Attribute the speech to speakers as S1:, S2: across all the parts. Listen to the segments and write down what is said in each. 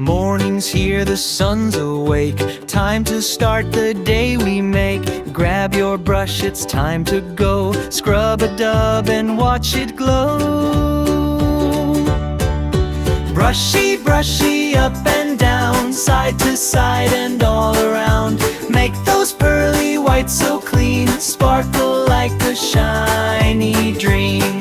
S1: Morning's here, the sun's awake. Time to start the day we make. Grab your brush, it's time to go. Scrub-a-dub and watch it glow. Brushy, brushy, up and down, side to side and all around. Make those pearly whites so clean, sparkle like a shiny dream.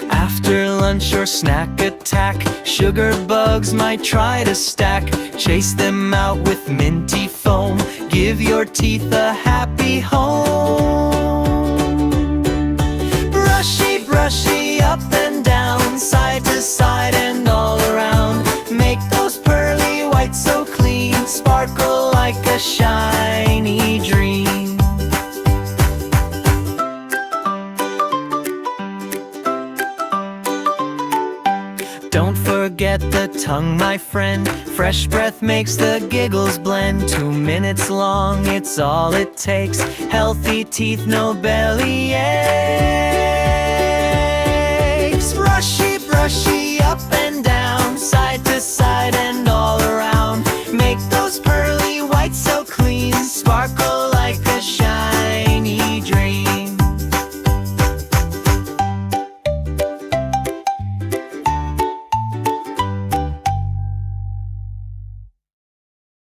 S1: After lunch or snack attack, sugar bugs might try to stack. Chase them out with minty foam. Give your teeth a happy home. Brushy, brushy, up and down, side to side and all around. Make those pearly whites so clean, sparkle like a shiny dream. Don't forget the tongue, my friend. Fresh breath makes the giggles blend. 2 minutes long, it's all it takes. Healthy teeth, no belly ache.